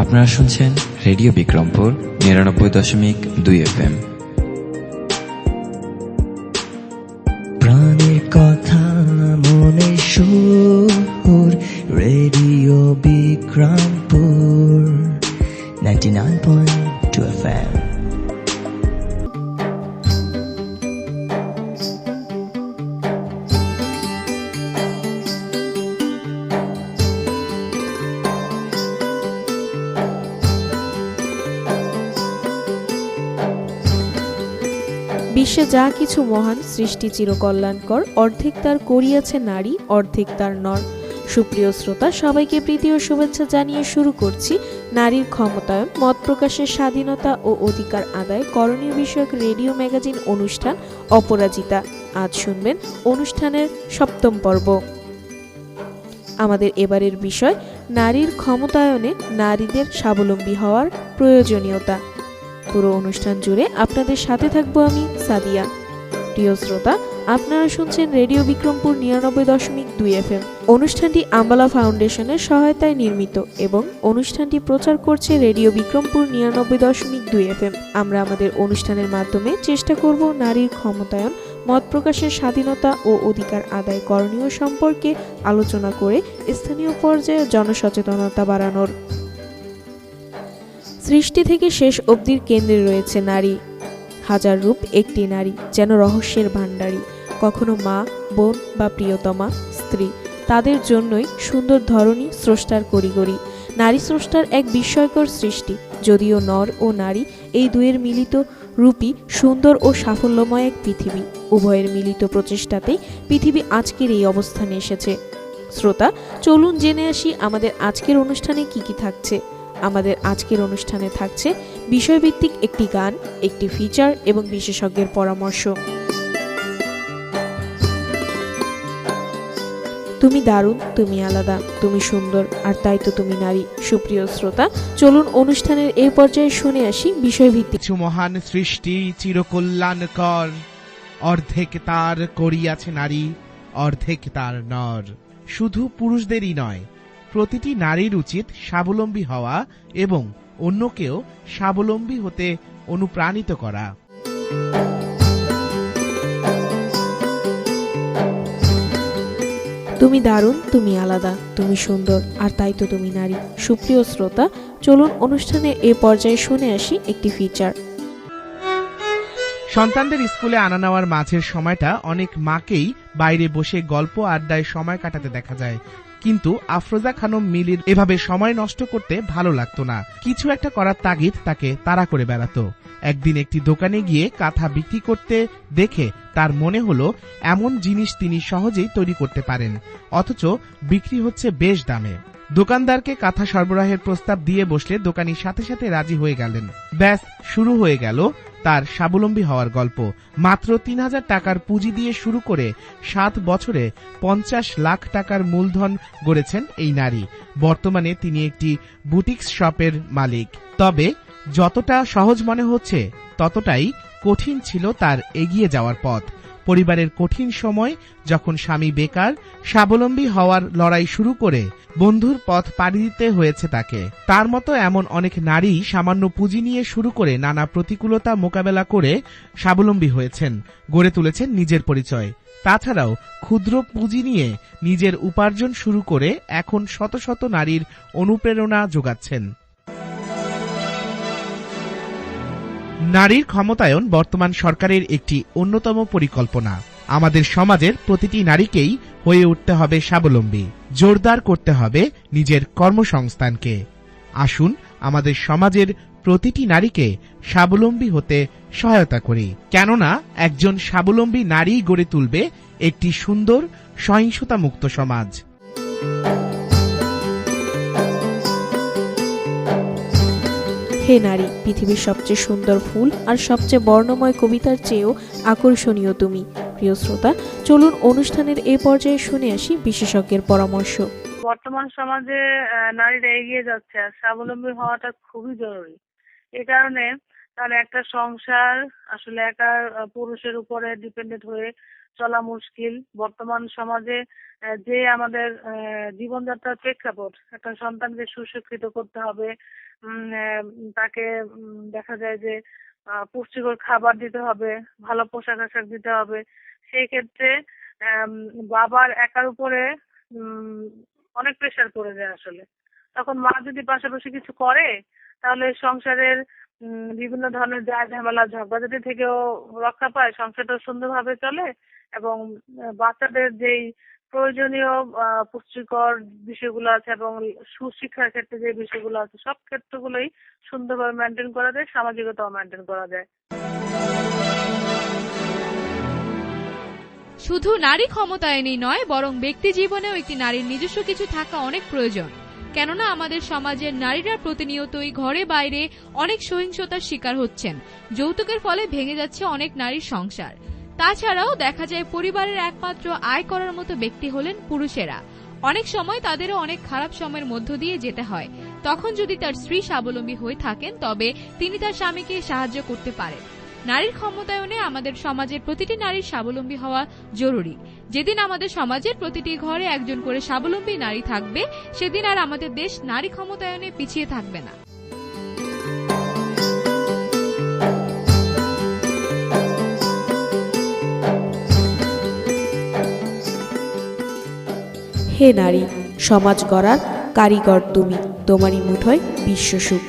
আপনারা শুনছেন radio Bikrampur ৯৯.২ FM। প্রাণের কথা মনে সুর, রেডিও বিক্রমপুর 99.2 FM। বিশ্বে যা কিছু মহান সৃষ্টি চিরকল্যাণকর, অর্ধেক তার করিয়াছে নারী, অর্ধেক তার নর। সুপ্রিয় শ্রোতা, সবাইকে প্রীতি ও শুভেচ্ছা জানিয়ে শুরু করছি নারীর ক্ষমতায়ন, মত প্রকাশের স্বাধীনতা ও অধিকার আদায় করণীয় বিষয়ক রেডিও ম্যাগাজিন অনুষ্ঠান অপরাজিতা। আজ শুনবেন অনুষ্ঠানের ৭ম পর্ব। আমাদের এবারের বিষয় নারীর ক্ষমতায়নে নারীদের স্বাবলম্বী হওয়ার প্রয়োজনীয়তা। পুরো অনুষ্ঠান জুড়ে আপনাদের সাথে থাকবো আমি সাদিয়া। প্রিয় শ্রোতা, আপনারা শুনছেন রেডিও বিক্রমপুর ৯৯.২ FM। অনুষ্ঠানটি আম্বালা ফাউন্ডেশনের সহায়তায় নির্মিত এবং অনুষ্ঠানটি প্রচার করছে রেডিও বিক্রমপুর ৯৯.২ FM। আমরা আমাদের অনুষ্ঠানের মাধ্যমে চেষ্টা করব নারীর ক্ষমতায়ন, মত প্রকাশের স্বাধীনতা ও অধিকার আদায় করণীয় সম্পর্কে আলোচনা করে স্থানীয় পর্যায়ে জনসচেতনতা বাড়ানোর। সৃষ্টি থেকে শেষ অবধির কেন্দ্রে রয়েছে নারী। হাজার রূপ একটি নারী, যেন রহস্যের ভাণ্ডারী। কখনো মা, বোন বা প্রিয়তমা, স্ত্রী, তাদের জন্যই সুন্দর ধরনী স্রষ্টার করিগরি। নারী স্রষ্টার এক বিস্ময়কর সৃষ্টি। যদিও নর ও নারী এই দুয়ের মিলিত রূপই সুন্দর ও সাফল্যময় এক পৃথিবী। উভয়ের মিলিত প্রচেষ্টাতেই পৃথিবী আজকের এই অবস্থানে এসেছে। শ্রোতা, চলুন জেনে আসি আমাদের আজকের অনুষ্ঠানে কি কি থাকছে। আমাদের আজকের অনুষ্ঠানে থাকছে বিষয়ভিত্তিক একটি গান, একটি ফিচার এবং বিশেষজ্ঞের পরামর্শ। তুমি দারুণ, তুমি আলাদা, তুমি সুন্দর, আর তাই তো তুমি নারী। সুপ্রিয় শ্রোতা, চলুন অনুষ্ঠানের এই পর্যায়ে শুনে আসি বিষয়ভিত্তিক। কিছু মহান সৃষ্টি চিরকল্যাণকর, অর্ধেক তার করিয়াছে নারী, অর্ধেক তার নর। শুধু পুরুষদেরই নয়, প্রতিটি নারীর উচিত স্বাবলম্বী হওয়া এবং অন্যকেও স্বাবলম্বী হতে অনুপ্রাণিত করা। তুমি দারুণ, তুমি আলাদা, তুমি সুন্দর, আর তাই তো তুমি নারী। সুপ্রিয় শ্রোতা, চলুন অনুষ্ঠানের এই পর্যায়ে শুনে আসি একটি ফিচার। সন্তানদের স্কুলে আনা নেওয়ার মাঝের সময়টা অনেক মাকেই বাইরে বসে গল্প আড্ডায় সময় কাটাতে দেখা যায়, কিন্তু আফরোজা খানম মিলির এভাবে সময় নষ্ট করতে ভালো লাগতো না। কিছু একটা করার তাগিদ তাকে তাড়া করে বেড়াতো। একদিন একটি দোকানে গিয়ে কাঁথা বিক্রি করতে দেখে তার মনে হলো এমন জিনিস তিনি সহজেই তৈরি করতে পারেন, অথচ বিক্রি হচ্ছে বেশ দামে। দোকানদারকে কাঁথা সরবরাহের প্রস্তাব দিয়ে বসলে দোকানি সাথে সাথে রাজি হয়ে গেলেন। ব্যাস, শুরু হয়ে গেল তার স্বাবলম্বী হওয়ার গল্প। মাত্র ৩,০০০ টাকার পুঁজি দিয়ে শুরু করে ৭ বছরে ৫০ লাখ টাকার মূলধন গড়েছেন এই নারী। বর্তমানে তিনি একটি বুটিক্স শপের মালিক। তবে যতটা সহজ মনে হচ্ছে ততটাই কঠিন ছিল তার এগিয়ে যাওয়ার পথ। পরিবারের কঠিন সময়, যখন স্বামী বেকার, স্বাবলম্বী হওয়ার লড়াই শুরু করে বন্ধুর পথ পাড়ি দিতে হয়েছে তাকে। তার মতো এমন অনেক নারী সামান্য পুঁজি নিয়ে শুরু করে নানা প্রতিকূলতা মোকাবেলা করে স্বাবলম্বী হয়েছেন, গড়ে তুলেছেন নিজের পরিচয়। তাছাড়াও ক্ষুদ্র পুঁজি নিয়ে নিজের উপার্জন শুরু করে এখন শত শত নারীর অনুপ্রেরণা যোগাচ্ছেন। নারীর ক্ষমতায়ন বর্তমান সরকারের একটি অন্যতম পরিকল্পনা। আমাদের সমাজের প্রতিটি নারীকেই হয়ে উঠতে হবে স্বাবলম্বী, জোরদার করতে হবে নিজের কর্মসংস্থানকে। আসুন আমাদের সমাজের প্রতিটি নারীকে স্বাবলম্বী হতে সহায়তা করি, কেননা একজন স্বাবলম্বী নারী গড়ে তুলবে একটি সুন্দর সহিংসতা মুক্ত সমাজ। হে নারী, পৃথিবীর সবচেয়ে সুন্দর ফুল আর সবচেয়ে বর্ণময় কবিতার চেয়েও আকর্ষণীয় তুমি। প্রিয় শ্রোতা, চলুন অনুষ্ঠানের এই পর্যায়ে শুনে আসি বিশেষজ্ঞের পরামর্শ। বর্তমান সমাজে নারীরা এগিয়ে যাচ্ছে আর স্বাবলম্বী হওয়াটা খুবই জরুরি। এ কারণে তার একটা সংসার আসলে একা পুরুষের উপরে ডিপেন্ডেন্ট হয়ে চলা মুশকিল। বর্তমান সমাজে যে আমাদের জীবনযাত্রার প্রেক্ষাপট, একটা সন্তানকে সুশিক্ষিত করতে হবে, তাকে দেখা যায় যে পুষ্টিকর খাবার দিতে হবে, ভালো পোশাক আশাক দিতে হবে। সেই ক্ষেত্রে বাবার একার উপরে অনেক প্রেশার পড়ে যায় আসলে। তখন মা যদি পাশাপাশি কিছু করে তাহলে সংসারের বিভিন্ন ধরনের ঝামেলা ঝগড়াঝাটি থেকেও রক্ষা পায়, সংসারটা সুন্দরভাবে চলে এবং বাচ্চাদের যেই প্রয়োজনীয় পুষ্টিকর বিষয়গুলো আছে এবং সুশিক্ষার ক্ষেত্রে যে বিষয়গুলো আছে সব ক্ষেত্রগুলোই সুন্দরভাবে মেনটেন করা যায়, সামাজিকতাও মেনটেন করা যায়। শুধু নারী ক্ষমতায়নই নয়, বরং ব্যক্তি জীবনেও একটি নারীর নিজস্ব কিছু থাকা অনেক প্রয়োজন। কেননা আমাদের সমাজের নারীরা প্রতিনিয়তই ঘরে বাইরে অনেক সহিংসতার শিকার হচ্ছেন। যৌতুকের ফলে ভেঙে যাচ্ছে অনেক নারীর সংসার। তাছাড়াও দেখা যায় পরিবারের একমাত্র আয় করার মতো ব্যক্তি হলেন পুরুষেরা। অনেক সময় তাদেরও অনেক খারাপ সময়ের মধ্য দিয়ে যেতে হয়। তখন যদি তার স্ত্রী স্বাবলম্বী হয়ে থাকেন তবে তিনি তার স্বামীকে সাহায্য করতে পারেন। নারীর ক্ষমতায়নে আমাদের সমাজের প্রতিটি নারীর স্বাবলম্বী হওয়া জরুরি। যেদিন আমাদের সমাজের প্রতিটি ঘরে একজন করে স্বাবলম্বী নারী থাকবে, সেদিন আর আমাদের দেশ নারী ক্ষমতায়নে পিছিয়ে থাকবে না। হে নারী, সমাজ গড়ার কারিগর তুমি, তোমারই মুঠোয় বিশ্বসুখ।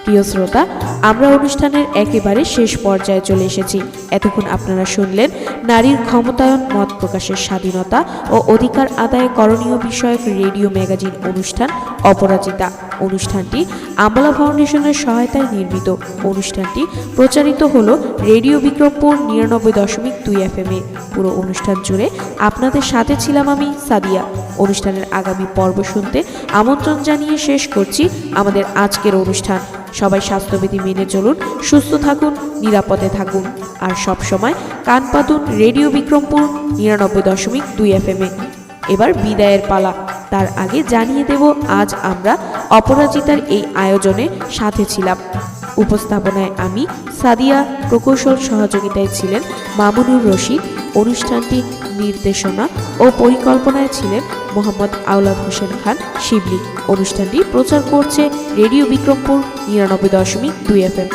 প্রিয় শ্রোতা, আমরা অনুষ্ঠানের একেবারে শেষ পর্যায়ে চলে এসেছি। এতক্ষণ আপনারা শুনলেন নারীর ক্ষমতায়ন, মত প্রকাশের স্বাধীনতা ও অধিকার আদায় করণীয় বিষয়ক রেডিও ম্যাগাজিন অনুষ্ঠান অপরাজিতা। অনুষ্ঠানটি আমলা ফাউন্ডেশনের সহায়তায় নির্মিত। অনুষ্ঠানটি প্রচারিত হল রেডিও বিক্রমপুর ৯৯.২ FM এ। পুরো অনুষ্ঠান জুড়ে আপনাদের সাথে ছিলাম আমি সাদিয়া। অনুষ্ঠানের আগামী পর্ব শুনতে আমন্ত্রণ জানিয়ে শেষ করছি আমাদের আজকের অনুষ্ঠান। সবাই স্বাস্থ্যবিধি মেনে চলুন, সুস্থ থাকুন, নিরাপদে থাকুন আর সব সময় কান পাতুন রেডিও বিক্রমপুর ৯৯.২ FM এ। এবার বিদায়ের পালা। তার আগে জানিয়ে দেব আজ আমরা অপরাজিতার এই আয়োজনে সাথে ছিলাম। উপস্থাপনায় আমি সাদিয়া, প্রকৌশল সহযোগিতায় ছিলেন মামুনুর রশিদ। অনুষ্ঠানটি নির্দেশনা ও পরিকল্পনায় ছিলেন মোহাম্মদ আওলাদ হোসেন খান শিবলি। অনুষ্ঠানটি প্রচার করছে রেডিও বিক্রমপুর ৯৯.২ FM।